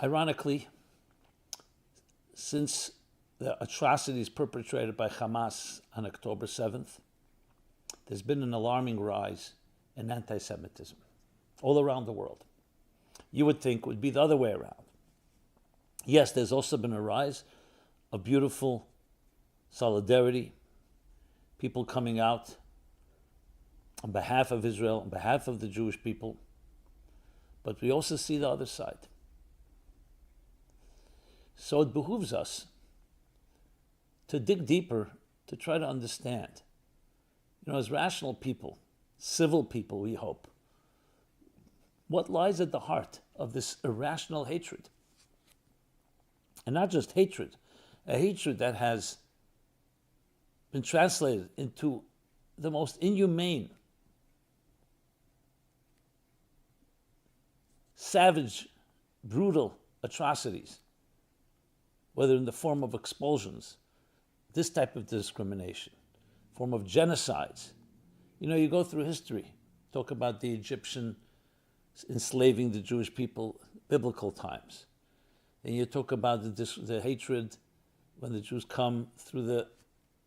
Ironically, since the atrocities perpetrated by Hamas on October 7th, there's been an alarming rise in anti-Semitism all around the world. You would think it would be the other way around. Yes, there's also been a rise of beautiful solidarity, people coming out on behalf of Israel, on behalf of the Jewish people, but we also see the other side. So it behooves us to dig deeper, to try to understand. As rational people, civil people, we hope, what lies at the heart of this irrational hatred? And not just hatred, a hatred that has been translated into the most inhumane, savage, brutal atrocities, whether in the form of expulsions, this type of discrimination, form of genocides. You go through history, talk about the Egyptian enslaving the Jewish people, biblical times. Then you talk about the hatred when the Jews come through the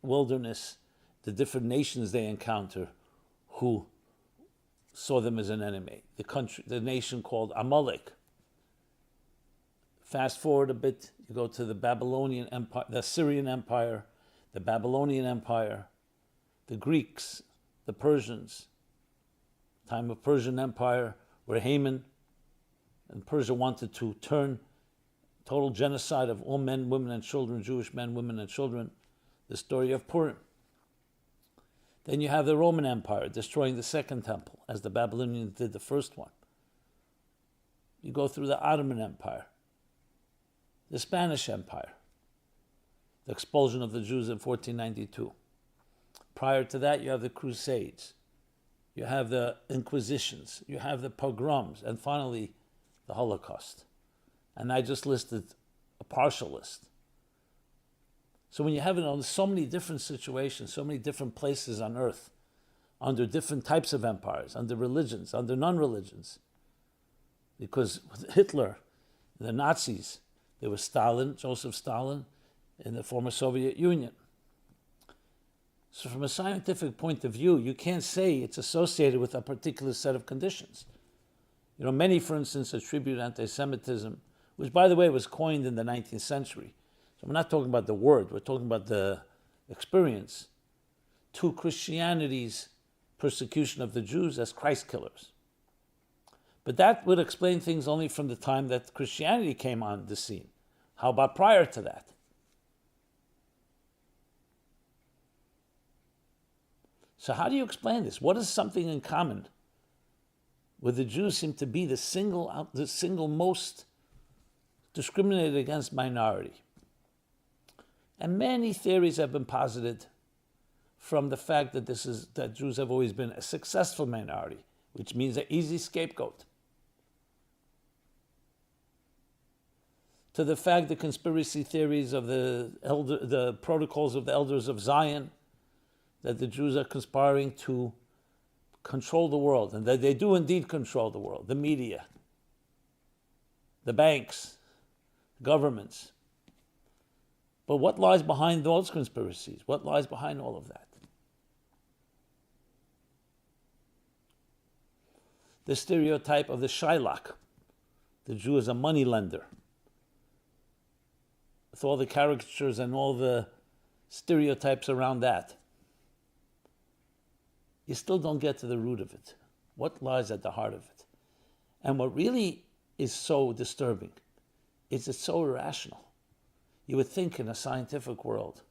wilderness, the different nations they encounter who saw them as an enemy. The nation called Amalek. Fast forward a bit, you go to the Babylonian Empire, the Assyrian Empire, the Babylonian Empire, the Greeks, the Persians, time of Persian Empire, where Haman and Persia wanted to turn total genocide of all men, women, and children, Jewish men, women, and children, the story of Purim. Then you have the Roman Empire destroying the second temple, as the Babylonians did the first one. You go through the Ottoman Empire, the Spanish Empire, the expulsion of the Jews in 1492. Prior to that, you have the Crusades, you have the Inquisitions, you have the pogroms, and finally, the Holocaust. And I just listed a partial list. So when you have it on so many different situations, so many different places on earth, under different types of empires, under religions, under non-religions, because with Hitler, the Nazis, there was Stalin, Joseph Stalin, in the former Soviet Union. So from a scientific point of view, you can't say it's associated with a particular set of conditions. Many, for instance, attribute anti-Semitism, which, by the way, was coined in the 19th century. So we're not talking about the word, we're talking about the experience, to Christianity's persecution of the Jews as Christ killers. But that would explain things only from the time that Christianity came on the scene. How about prior to that? So how do you explain this? What is something in common where the Jews seem to be the single most discriminated against minority? And many theories have been posited from the fact that Jews have always been a successful minority, which means an easy scapegoat, to the fact the conspiracy theories of the protocols of the elders of Zion, that the Jews are conspiring to control the world, and that they do indeed control the world, the media, the banks, governments. But what lies behind those conspiracies? What lies behind all of that? The stereotype of the Shylock, the Jew as a money lender, with all the caricatures and all the stereotypes around that. You still don't get to the root of it. What lies at the heart of it? And what really is so disturbing is it's so irrational. You would think in a scientific world,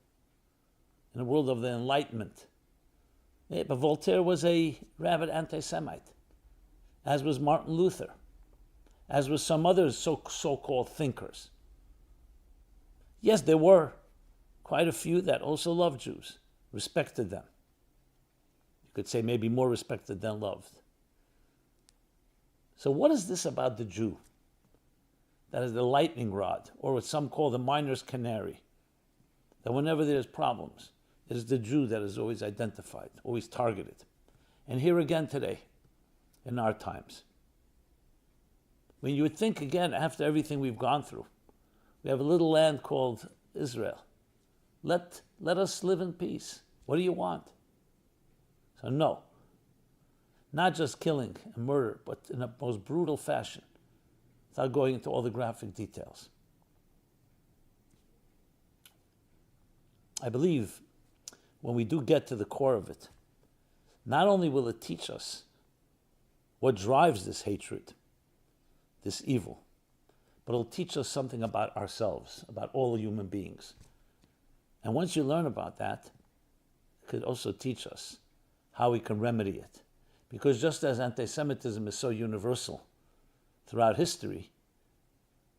in a world of the Enlightenment, but Voltaire was a rabid anti-Semite, as was Martin Luther, as was some other so-called thinkers. Yes, there were quite a few that also loved Jews, respected them. You could say maybe more respected than loved. So what is this about the Jew that is the lightning rod, or what some call the miner's canary, that whenever there's problems, it is the Jew that is always identified, always targeted? And here again today, in our times, When you would think again, after everything we've gone through, we have a little land called Israel. Let us live in peace. What do you want? So no, not just killing and murder, but in a most brutal fashion, without going into all the graphic details. I believe when we do get to the core of it, not only will it teach us what drives this hatred, this evil, but it'll teach us something about ourselves, about all human beings. And once you learn about that, it could also teach us how we can remedy it. Because just as anti-Semitism is so universal throughout history,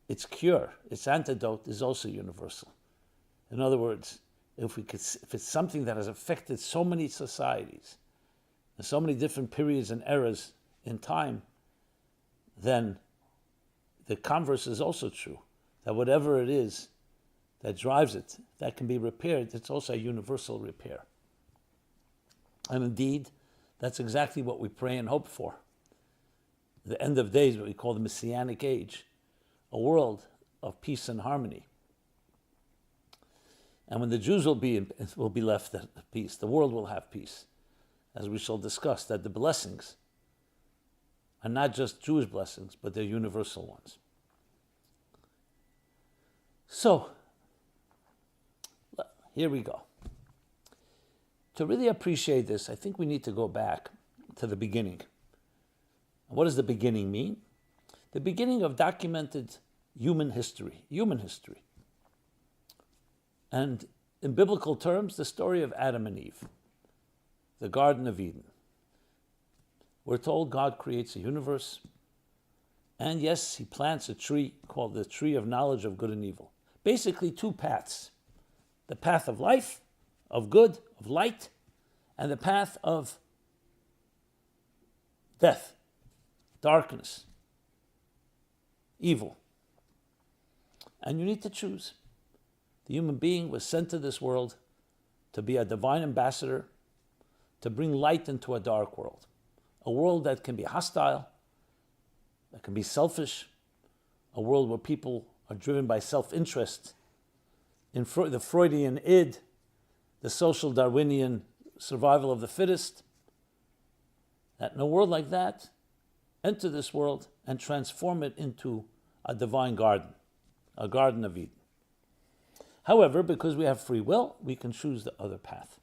its cure, its antidote is also universal. In other words, if it's something that has affected so many societies, and so many different periods and eras in time, then the converse is also true, that whatever it is that drives it, that can be repaired, it's also a universal repair. And indeed, that's exactly what we pray and hope for. The end of days, what we call the Messianic age, a world of peace and harmony. And when the Jews will be left at peace, the world will have peace. As we shall discuss, that the blessings are not just Jewish blessings, but they're universal ones. So, here we go. To really appreciate this, I think we need to go back to the beginning. And what does the beginning mean? The beginning of documented human history. And in biblical terms, the story of Adam and Eve, the Garden of Eden. We're told God creates a universe, and yes, he plants a tree called the tree of knowledge of good and evil. Basically, two paths. The path of life, of good, of light, and the path of death, darkness, evil. And you need to choose. The human being was sent to this world to be a divine ambassador, to bring light into a dark world. A world that can be hostile, that can be selfish, a world where people are driven by self-interest, in the Freudian id, the social Darwinian survival of the fittest. That in a world like that, enter this world and transform it into a divine garden, a Garden of Eden. However, because we have free will, we can choose the other path.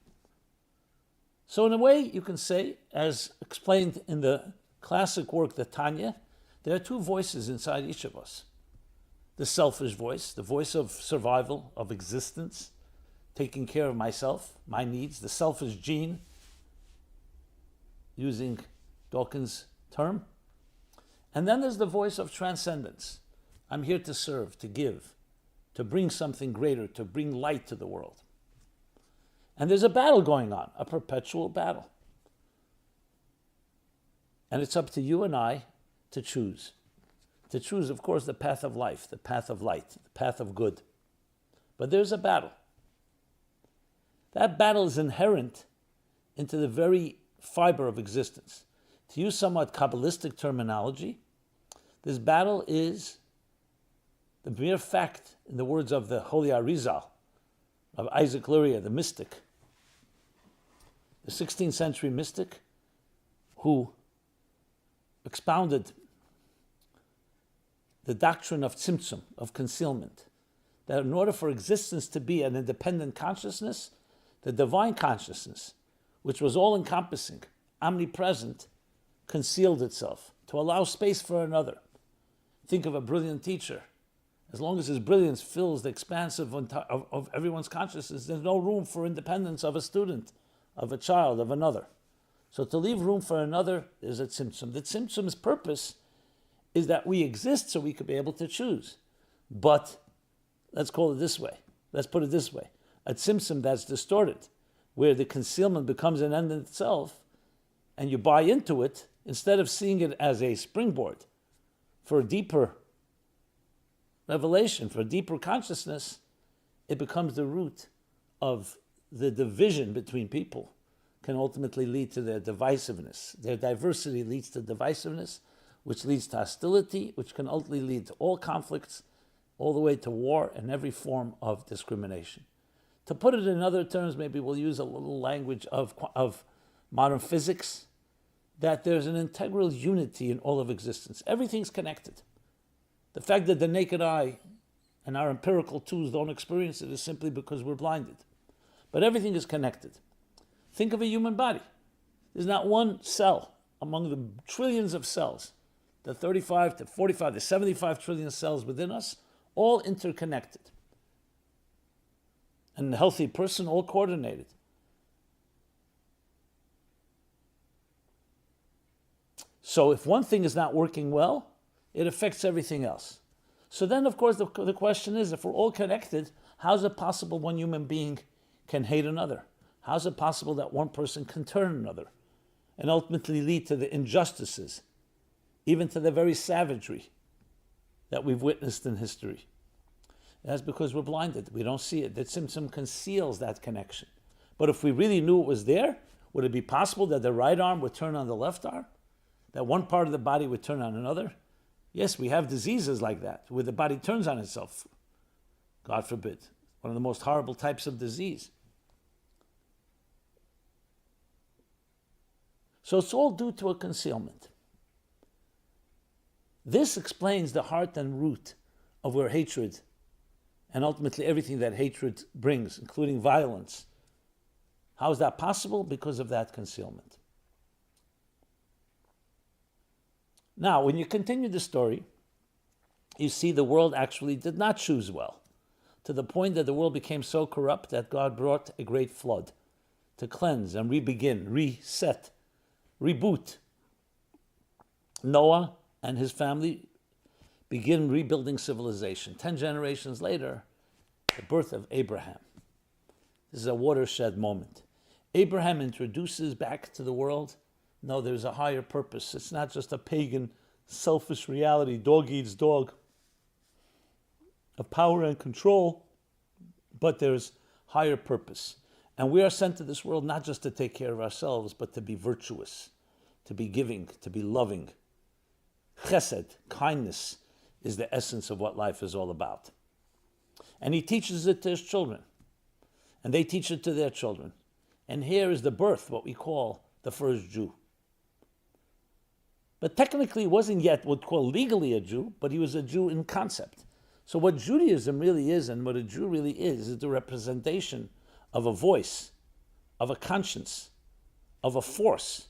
So in a way, you can say, as explained in the classic work, the Tanya, there are two voices inside each of us. The selfish voice, the voice of survival, of existence, taking care of myself, my needs, the selfish gene, using Dawkins' term. And then there's the voice of transcendence. I'm here to serve, to give, to bring something greater, to bring light to the world. And there's a battle going on, a perpetual battle. And it's up to you and I to choose. To choose, of course, the path of life, the path of light, the path of good. But there's a battle. That battle is inherent into the very fiber of existence. To use somewhat Kabbalistic terminology, this battle is the mere fact, in the words of the Holy Arizal, of Isaac Luria, the mystic, the 16th century mystic, who expounded the doctrine of tzimtzum, of concealment, that in order for existence to be an independent consciousness, the divine consciousness, which was all-encompassing, omnipresent, concealed itself to allow space for another. Think of a brilliant teacher. As long as his brilliance fills the expanse of everyone's consciousness, there's no room for independence of a student, of a child, of another. So to leave room for another is a tzimtzum. The tzimtzum's purpose is that we exist so we could be able to choose. But let's call it this way. Let's put it this way. A tzimtzum that's distorted, where the concealment becomes an end in itself, and you buy into it, instead of seeing it as a springboard for a deeper revelation, for a deeper consciousness, it becomes the root of the division between people, can ultimately lead to their divisiveness. Their diversity leads to divisiveness, which leads to hostility, which can ultimately lead to all conflicts, all the way to war and every form of discrimination. To put it in other terms, maybe we'll use a little language of modern physics, that there's an integral unity in all of existence. Everything's connected. The fact that the naked eye and our empirical tools don't experience it is simply because we're blinded. But everything is connected. Think of a human body. There's not one cell among the trillions of cells, the 35 to 45 to 75 trillion cells within us, all interconnected. And a healthy person, all coordinated. So if one thing is not working well, it affects everything else. So then, of course, the question is, if we're all connected, how is it possible one human being can hate another? How is it possible that one person can turn another and ultimately lead to the injustices, even to the very savagery that we've witnessed in history? That's because we're blinded. We don't see it. That symptom conceals that connection. But if we really knew it was there, would it be possible that the right arm would turn on the left arm? That one part of the body would turn on another? Yes, we have diseases like that, where the body turns on itself. God forbid. One of the most horrible types of disease. So it's all due to a concealment. This explains the heart and root of where hatred, and ultimately everything that hatred brings, including violence. How is that possible? Because of that concealment. Now, when you continue the story, you see the world actually did not choose well, to the point that the world became so corrupt that God brought a great flood to cleanse and re-begin, reset, reboot. Noah and his family begin rebuilding civilization. 10 generations later, the birth of Abraham. This is a watershed moment. Abraham introduces back to the world, no, there's a higher purpose. It's not just a pagan, selfish reality, dog eats dog, of power and control, but there's higher purpose. And we are sent to this world not just to take care of ourselves, but to be virtuous, to be giving, to be loving. Chesed, kindness, is the essence of what life is all about. And he teaches it to his children. And they teach it to their children. And here is the birth, what we call the first Jew. But technically he wasn't yet what we call legally a Jew, but he was a Jew in concept. So what Judaism really is, and what a Jew really is the representation of a voice, of a conscience, of a force,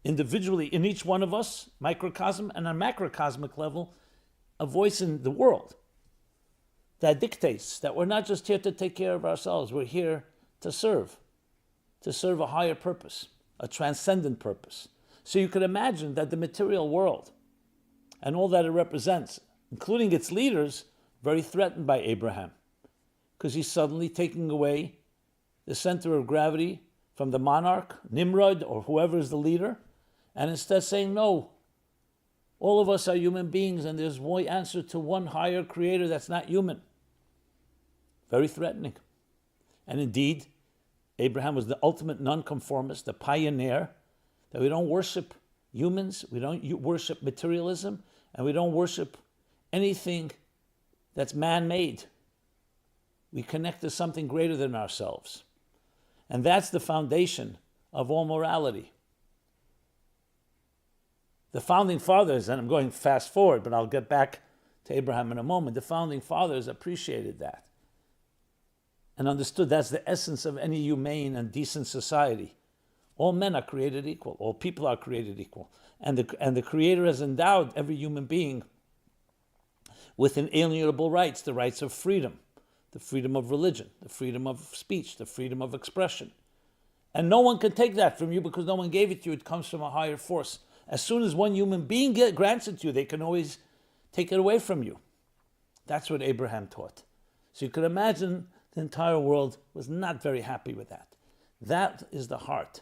individually in each one of us, microcosm, and on a macrocosmic level, a voice in the world that dictates that we're not just here to take care of ourselves, we're here to serve a higher purpose, a transcendent purpose. So you could imagine that the material world and all that it represents, including its leaders, very threatened by Abraham, because he's suddenly taking away the center of gravity from the monarch, Nimrod, or whoever is the leader, and instead saying, no, all of us are human beings and there's one answer to one higher creator that's not human. Very threatening. And indeed, Abraham was the ultimate nonconformist, the pioneer, that we don't worship humans, we don't worship materialism, and we don't worship anything that's man-made. We connect to something greater than ourselves. And that's the foundation of all morality. The founding fathers, and I'm going fast forward, but I'll get back to Abraham in a moment, the founding fathers appreciated that and understood that's the essence of any humane and decent society. All men are created equal. All people are created equal. And the Creator has endowed every human being with inalienable rights, the rights of freedom, the freedom of religion, the freedom of speech, the freedom of expression. And no one can take that from you because no one gave it to you. It comes from a higher force. As soon as one human being grants it to you, they can always take it away from you. That's what Abraham taught. So you could imagine the entire world was not very happy with that. That is the heart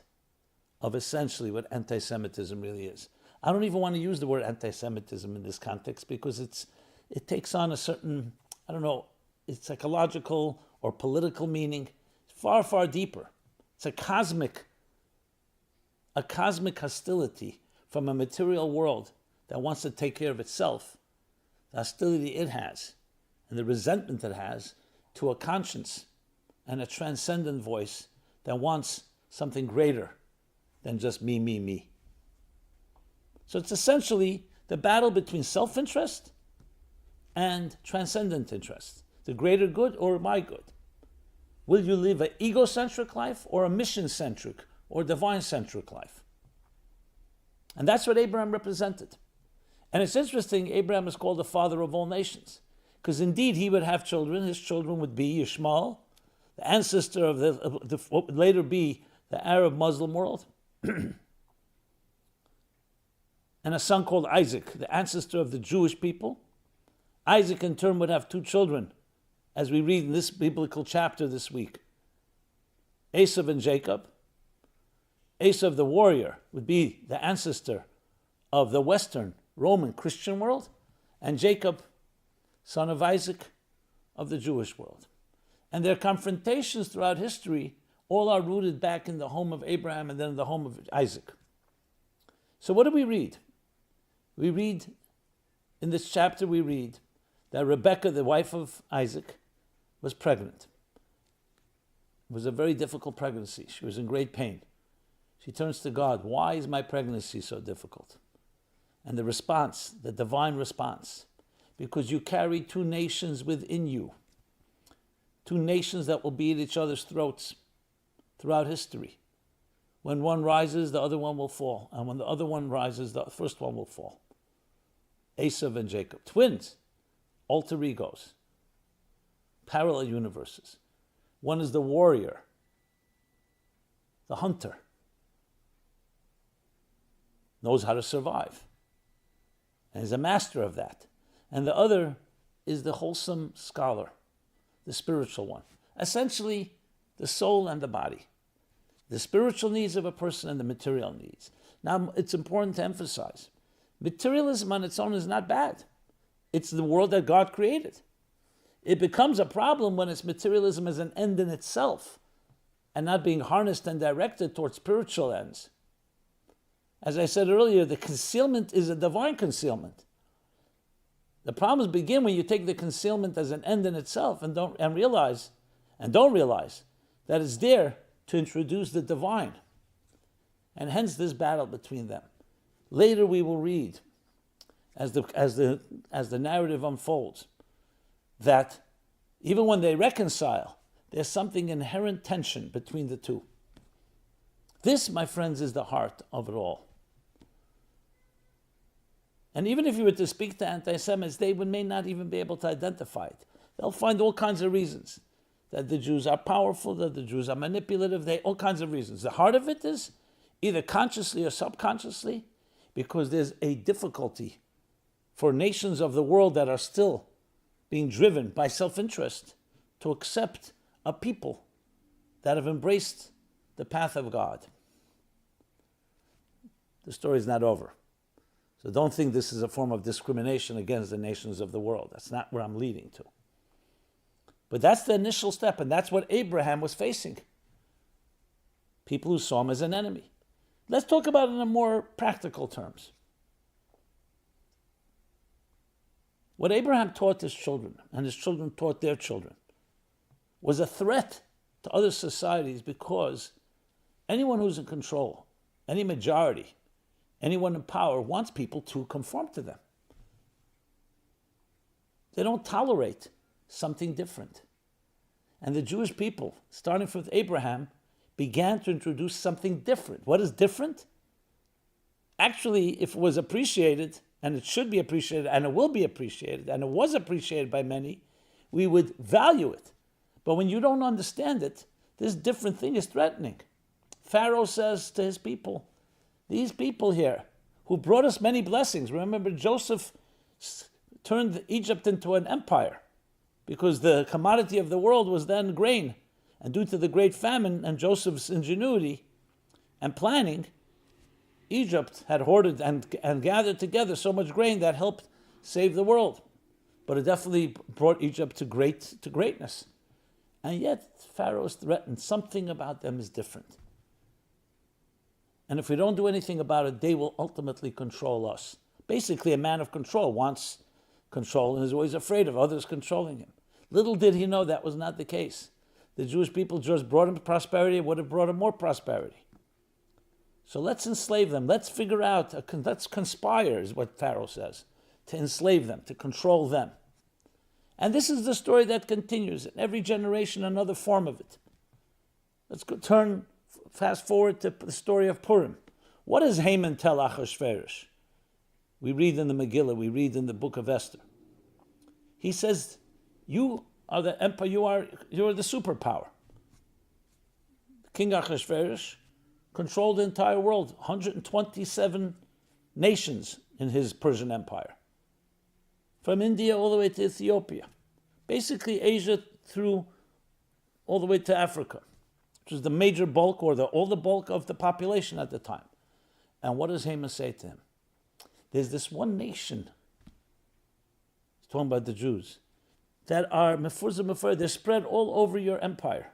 of essentially what anti-Semitism really is. I don't even want to use the word anti-Semitism in this context because it takes on a certain, it's psychological or political meaning, far, far deeper. It's a cosmic hostility from a material world that wants to take care of itself, the hostility it has, and the resentment it has to a conscience and a transcendent voice that wants something greater than just me, me, me. So it's essentially the battle between self-interest and transcendent interest, the greater good or my good. Will you live an egocentric life or a mission-centric or divine-centric life? And that's what Abraham represented. And it's interesting, Abraham is called the father of all nations, because indeed he would have children. His children would be Ishmael, the ancestor of what would later be the Arab Muslim world, and a son called Isaac, the ancestor of the Jewish people. Isaac in turn would have two children, as we read in this biblical chapter this week, Esau and Jacob. Esau the warrior would be the ancestor of the Western Roman Christian world, and Jacob, son of Isaac, of the Jewish world. And their confrontations throughout history all are rooted back in the home of Abraham and then in the home of Isaac. So what do we read? We read, in this chapter we read that Rebekah, the wife of Isaac, was pregnant. It was a very difficult pregnancy. She was in great pain. She turns to God, why is my pregnancy so difficult? And the response, the divine response, because you carry two nations within you, two nations that will be at each other's throats throughout history. When one rises, the other one will fall. And when the other one rises, the first one will fall. Esau and Jacob, twins, alter egos, parallel universes. One is the warrior, the hunter, knows how to survive, and is a master of that. And the other is the wholesome scholar, the spiritual one. Essentially, the soul and the body. The spiritual needs of a person and the material needs. Now, it's important to emphasize, materialism on its own is not bad. It's the world that God created. It becomes a problem when it's materialism as an end in itself and not being harnessed and directed towards spiritual ends. As I said earlier, the concealment is a divine concealment. The problems begin when you take the concealment as an end in itself and don't realize that it's there to introduce the divine. And hence this battle between them. Later we will read, as the narrative unfolds, that even when they reconcile, there's something inherent tension between the two. This, my friends, is the heart of it all. And even if you were to speak to anti-Semites, they may not even be able to identify it. They'll find all kinds of reasons. That the Jews are powerful, that the Jews are manipulative, all kinds of reasons. The heart of it is, either consciously or subconsciously, because there's a difficulty for nations of the world that are still being driven by self-interest to accept a people that have embraced the path of God. The story is not over. So don't think this is a form of discrimination against the nations of the world. That's not where I'm leading to. But that's the initial step, and that's what Abraham was facing. People who saw him as an enemy. Let's talk about it in more practical terms. What Abraham taught his children, and his children taught their children, was a threat to other societies, because anyone who's in control, any majority, anyone in power wants people to conform to them. They don't tolerate something different. And the Jewish people, starting with Abraham, began to introduce something different. What is different? Actually, if it was appreciated, and it should be appreciated, and it will be appreciated, and it was appreciated by many, we would value it. But when you don't understand it, this different thing is threatening. Pharaoh says to his people, these people here who brought us many blessings. Remember, Joseph turned Egypt into an empire because the commodity of the world was then grain. And due to the great famine and Joseph's ingenuity and planning, Egypt had hoarded and gathered together so much grain that helped save the world. But it definitely brought Egypt to greatness. And yet Pharaoh is threatened. Something about them is different. And if we don't do anything about it, they will ultimately control us Basically, a man of control wants control and is always afraid of others controlling him. Little did he know that was not the case. The Jewish people just brought him prosperity, it would have brought him more prosperity. So let's enslave them. Let's figure out, let's conspire, is what Pharaoh says, to enslave them, to control them. And this is the story that continues. In every generation, another form of it. Let's fast forward to the story of Purim. What does Haman tell Achashverosh? We read in the Megillah, we read in the book of Esther. He says, you are the empire, you are the superpower. King Achashverosh controlled the entire world, 127 nations in his Persian Empire. From India all the way to Ethiopia. Basically Asia through all the way to Africa, which was the major bulk or all the bulk of the population at the time. And what does Haman say to him? There's this one nation, he's talking about the Jews, that are mefuzah, they're spread all over your empire.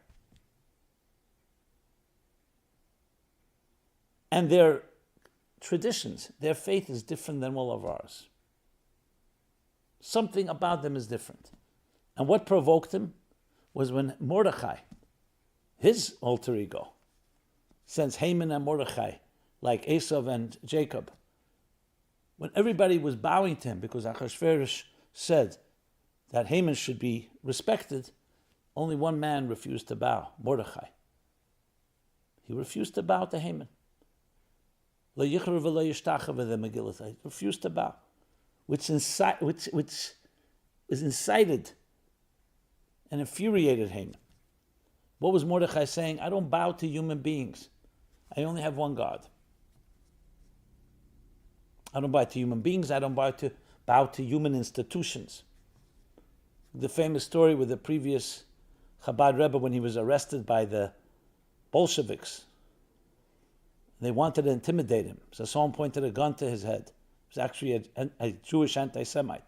And their traditions, their faith is different than all of ours. Something about them is different. And what provoked him was when Mordechai, his alter ego, sends Haman and Mordechai, like Esav and Jacob, when everybody was bowing to him because Achashverosh said that Haman should be respected, only one man refused to bow, Mordechai. He refused to bow to Haman. Lo yichru v'lo yishtachah v'the Megillah. He refused to bow, which incited and infuriated Haman. What was Mordechai saying? I don't bow to human beings. I only have one God. I don't bow to human beings. I don't bow to human institutions. The famous story with the previous Chabad Rebbe when he was arrested by the Bolsheviks. They wanted to intimidate him. So someone pointed a gun to his head. It was actually a Jewish anti-Semite.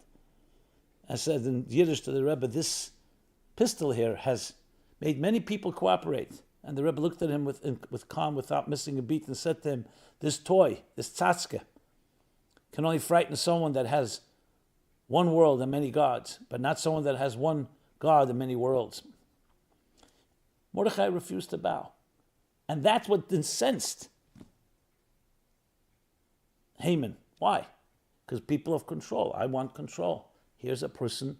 And said in Yiddish to the Rebbe, this pistol here has made many people cooperate. And the Rebbe looked at him with calm, without missing a beat, and said to him, this toy, this tzatske, can only frighten someone that has one world and many gods, but not someone that has one God and many worlds. Mordechai refused to bow. And that's what incensed Haman. Why? Because people of control. I want control. Here's a person.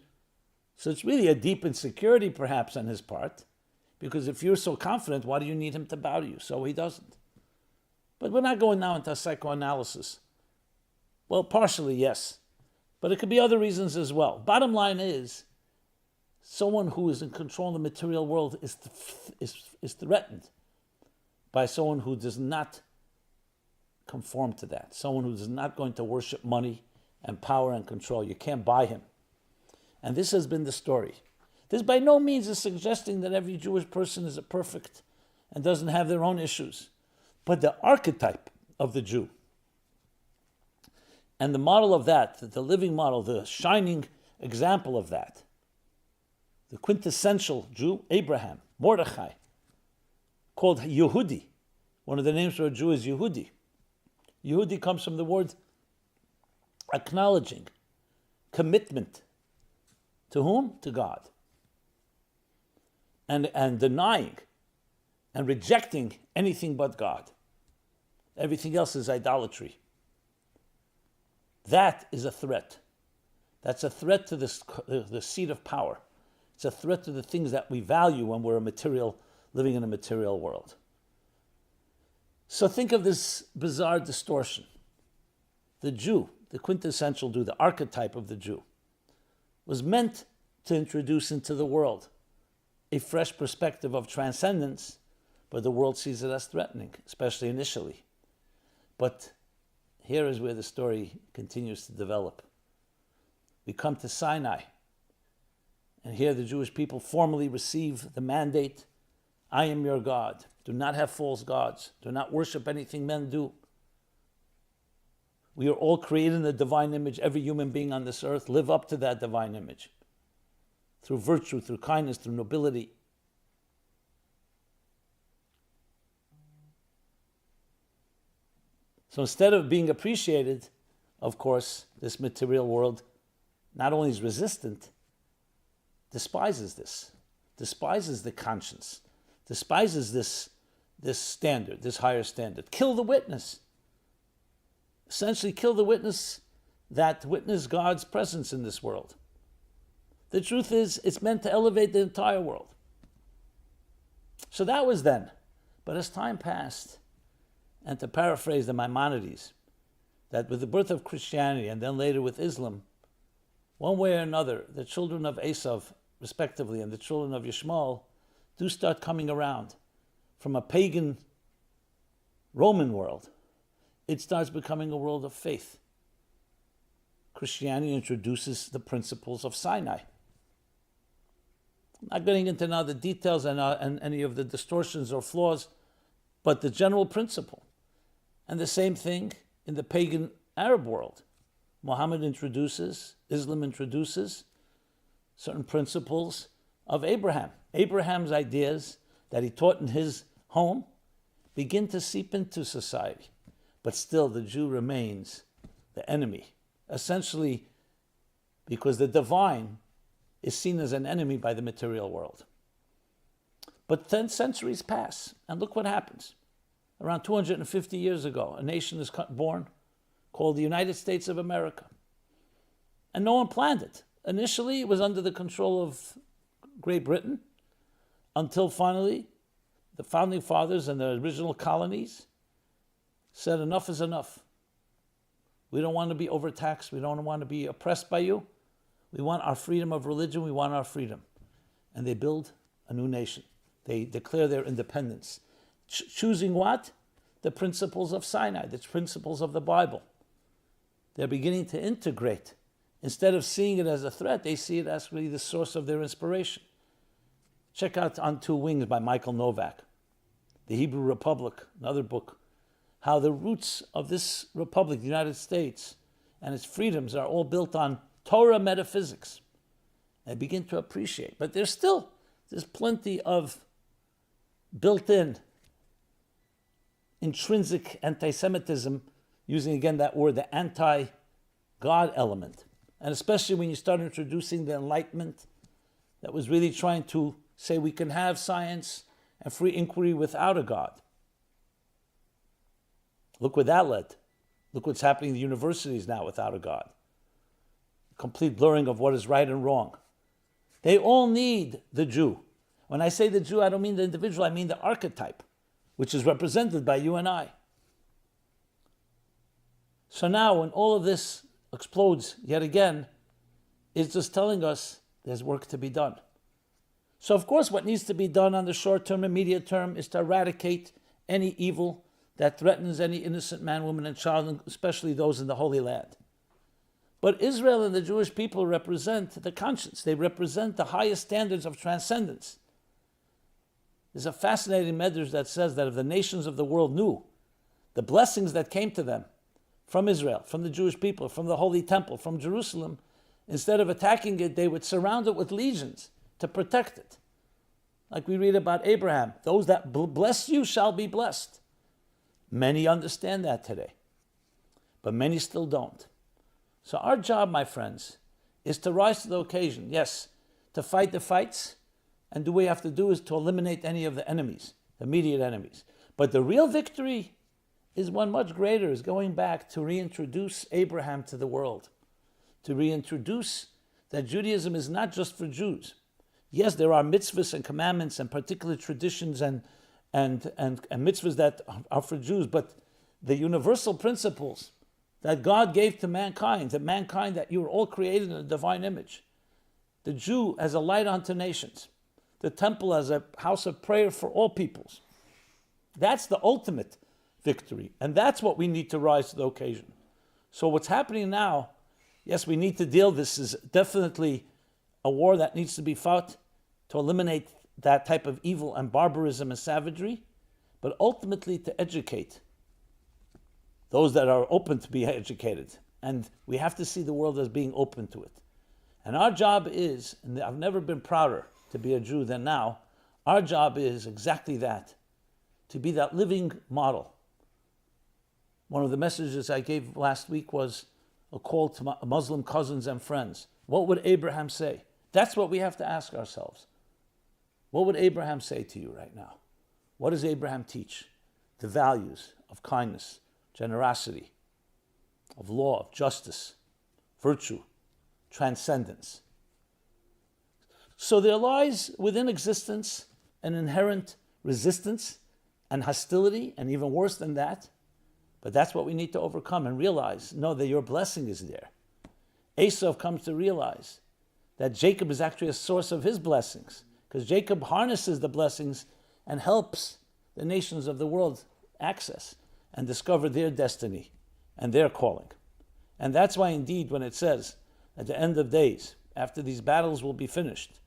So it's really a deep insecurity perhaps on his part, because if you're so confident, why do you need him to bow to you? So he doesn't. But we're not going now into psychoanalysis. Well, partially, yes. But it could be other reasons as well. Bottom line is, someone who is in control of the material world is threatened by someone who does not conform to that. Someone who is not going to worship money and power and control. You can't buy him. And this has been the story. This by no means is suggesting that every Jewish person is a perfect and doesn't have their own issues. But the archetype of the Jew and the model of that, the living model, the shining example of that, the quintessential Jew, Abraham, Mordechai, called Yehudi. One of the names for a Jew is Yehudi. Yehudi comes from the word acknowledging, commitment. To whom? To God. And denying and rejecting anything but God. Everything else is idolatry. That is a threat. That's a threat to the seat of power. It's a threat to the things that we value when we're living in a material world. So think of this bizarre distortion. The Jew, the quintessential Jew, the archetype of the Jew, was meant to introduce into the world a fresh perspective of transcendence, but the world sees it as threatening, especially initially. But here is where the story continues to develop. We come to Sinai, and here the Jewish people formally receive the mandate, I am your God. Do not have false gods. Do not worship anything men do. We are all created in the divine image. Every human being on this earth, live up to that divine image. Through virtue, through kindness, through nobility. So instead of being appreciated, of course, this material world not only is resistant, despises this, despises the conscience, despises this standard, this higher standard. Kill the witness. Essentially, kill the witness that witnessed God's presence in this world. The truth is, it's meant to elevate the entire world. So that was then. But as time passed, and to paraphrase the Maimonides, that with the birth of Christianity and then later with Islam, one way or another, the children of Esav, respectively, and the children of Yishmael do start coming around from a pagan Roman world. It starts becoming a world of faith. Christianity introduces the principles of Sinai. I'm not getting into now the details and any of the distortions or flaws, but the general principle. And the same thing in the pagan Arab world. Muhammad introduces, Islam introduces certain principles of Abraham. Abraham's ideas that he taught in his home begin to seep into society. But still, the Jew remains the enemy, essentially because the divine is seen as an enemy by the material world. But 10 centuries pass, and look what happens. Around 250 years ago, a nation is born called the United States of America. And no one planned it. Initially, it was under the control of Great Britain, until finally the founding fathers and the original colonies said enough is enough. We don't want to be overtaxed. We don't want to be oppressed by you. We want our freedom of religion. We want our freedom. And they build a new nation. They declare their independence. Choosing what? The principles of Sinai, the principles of the Bible. They're beginning to integrate. Instead of seeing it as a threat, they see it as really the source of their inspiration. Check out On Two Wings by Michael Novak. The Hebrew Republic, another book. How the roots of this republic, the United States, and its freedoms are all built on Torah metaphysics. They begin to appreciate. But there's plenty of built-in intrinsic anti-Semitism, using again that word, the anti-God element. And especially when you start introducing the Enlightenment that was really trying to say we can have science and free inquiry without a God. Look where that led. Look what's happening in the universities now without a God. Complete blurring of what is right and wrong. They all need the Jew. When I say the Jew, I don't mean the individual, I mean the archetype, which is represented by you and I. So now when all of this explodes yet again, it's just telling us there's work to be done. So of course what needs to be done on the short term and immediate term is to eradicate any evil that threatens any innocent man, woman, and child, especially those in the Holy Land. But Israel and the Jewish people represent the conscience. They represent the highest standards of transcendence. There's a fascinating medrash that says that if the nations of the world knew the blessings that came to them from Israel, from the Jewish people, from the Holy Temple, from Jerusalem, instead of attacking it, they would surround it with legions to protect it. Like we read about Abraham, those that bless you shall be blessed. Many understand that today, but many still don't. So our job, my friends, is to rise to the occasion. Yes, to fight the fights, and do what we have to do is to eliminate any of the enemies, the immediate enemies. But the real victory is one much greater, is going back to reintroduce Abraham to the world, to reintroduce that Judaism is not just for Jews. Yes, there are mitzvahs and commandments and particular traditions and mitzvahs that are for Jews, but the universal principles that God gave to mankind, that you were all created in a divine image. The Jew as a light unto nations. The temple as a house of prayer for all peoples. That's the ultimate victory. And that's what we need to rise to the occasion. So what's happening now, yes, we need to deal, this is definitely a war that needs to be fought to eliminate that type of evil and barbarism and savagery, but ultimately to educate those that are open to be educated. And we have to see the world as being open to it. And our job is, and I've never been prouder to be a Jew than now, our job is exactly that, to be that living model. One of the messages I gave last week was a call to Muslim cousins and friends. What would Abraham say? That's what we have to ask ourselves. What would Abraham say to you right now? What does Abraham teach? The values of kindness, generosity, of law, of justice, virtue, transcendence. So there lies within existence an inherent resistance and hostility, and even worse than that. But that's what we need to overcome and realize, know that your blessing is there. Esau comes to realize that Jacob is actually a source of his blessings, because Jacob harnesses the blessings and helps the nations of the world access and discover their destiny and their calling. And that's why indeed when it says at the end of days, after these battles will be finished,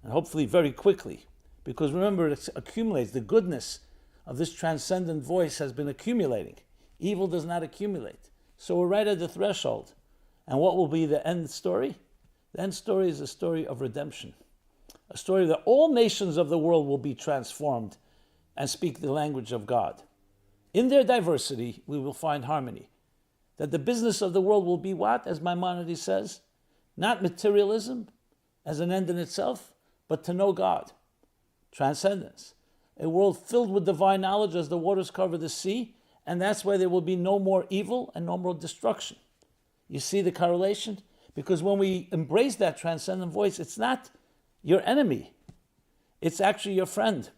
and hopefully very quickly, because remember it accumulates, the goodness of this transcendent voice has been accumulating. Evil does not accumulate. So we're right at the threshold. And what will be the end story? The end story is a story of redemption. A story that all nations of the world will be transformed and speak the language of God. In their diversity, we will find harmony. That the business of the world will be what, as Maimonides says? Not materialism as an end in itself, but to know God. Transcendence. A world filled with divine knowledge as the waters cover the sea, and that's why there will be no more evil and no more destruction. You see the correlation? Because when we embrace that transcendent voice, it's not your enemy. It's actually your friend.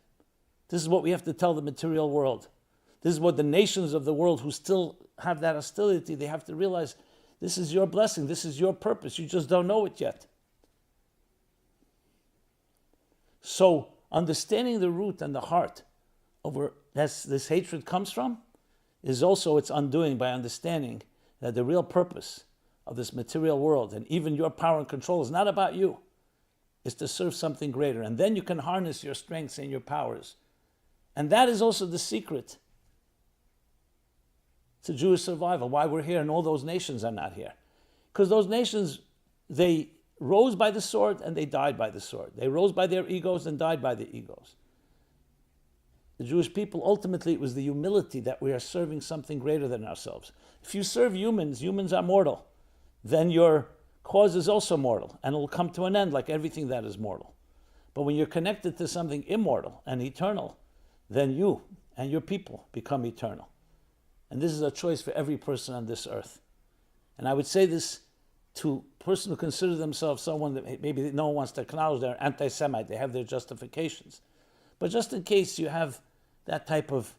This is what we have to tell the material world. This is what the nations of the world who still have that hostility, they have to realize this is your blessing, this is your purpose. You just don't know it yet. So, understanding the root and the heart of where this hatred comes from is also its undoing by understanding that the real purpose of this material world and even your power and control is not about you. It's to serve something greater. And then you can harness your strengths and your powers. And that is also the secret to Jewish survival, why we're here and all those nations are not here. Because those nations, they rose by the sword and they died by the sword. They rose by their egos and died by the egos. The Jewish people, ultimately, it was the humility that we are serving something greater than ourselves. If you serve humans, humans are mortal, then your cause is also mortal, and it will come to an end like everything that is mortal. But when you're connected to something immortal and eternal, then you and your people become eternal. And this is a choice for every person on this earth. And I would say this to a person who considers themselves someone that maybe no one wants to acknowledge they're anti-Semite, they have their justifications. But just in case you have that type of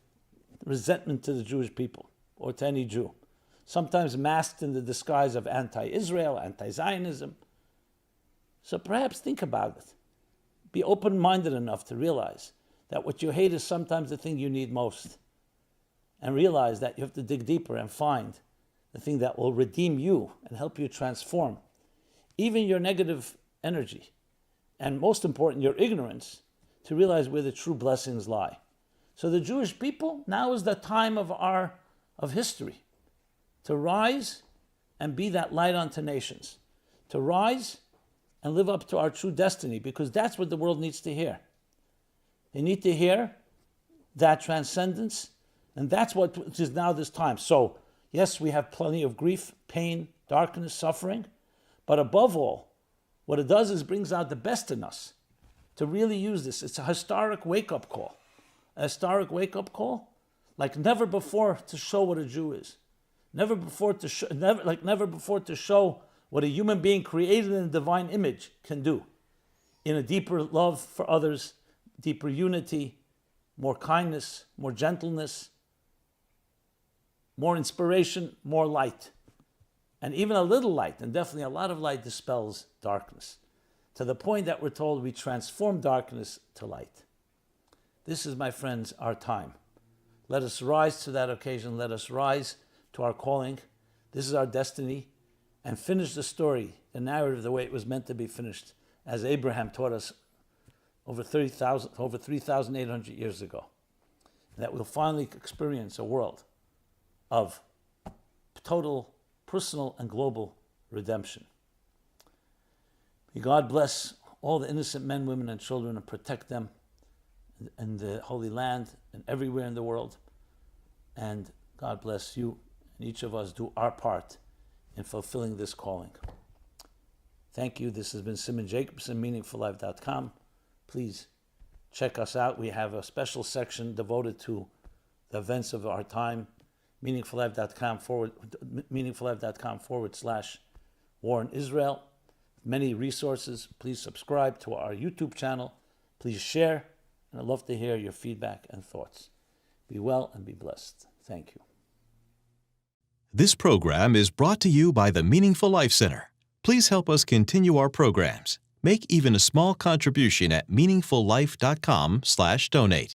resentment to the Jewish people or to any Jew, sometimes masked in the disguise of anti-Israel, anti-Zionism. So perhaps think about it. Be open-minded enough to realize that what you hate is sometimes the thing you need most. And realize that you have to dig deeper and find the thing that will redeem you and help you transform even your negative energy. And most important, your ignorance, to realize where the true blessings lie. So the Jewish people, now is the time of history to rise and be that light unto nations, to rise and live up to our true destiny, because that's what the world needs to hear. They need to hear that transcendence, and that's what is now this time. So, yes, we have plenty of grief, pain, darkness, suffering, but above all, what it does is brings out the best in us to really use this. It's a historic wake-up call. A historic wake-up call like never before to show what a Jew is. Never before to show what a human being created in a divine image can do. In a deeper love for others, deeper unity, more kindness, more gentleness, more inspiration, more light. And even a little light, and definitely a lot of light, dispels darkness. To the point that we're told we transform darkness to light. This is, my friends, our time. Let us rise to that occasion. Let us rise to our calling. This is our destiny. And finish the story, the narrative, the way it was meant to be finished, as Abraham taught us over 3,800 years ago. That we'll finally experience a world of total, personal, and global redemption. May God bless all the innocent men, women, and children and protect them in the Holy Land and everywhere in the world. And God bless you and each of us do our part in fulfilling this calling. Thank you. This has been Simon Jacobson, meaningfullife.com. Please check us out. We have a special section devoted to the events of our time, meaningfullife.com/war in Israel. Many resources. Please subscribe to our YouTube channel. Please share, and I'd love to hear your feedback and thoughts. Be well and be blessed. Thank you. This program is brought to you by the Meaningful Life Center. Please help us continue our programs. Make even a small contribution at meaningfullife.com/donate.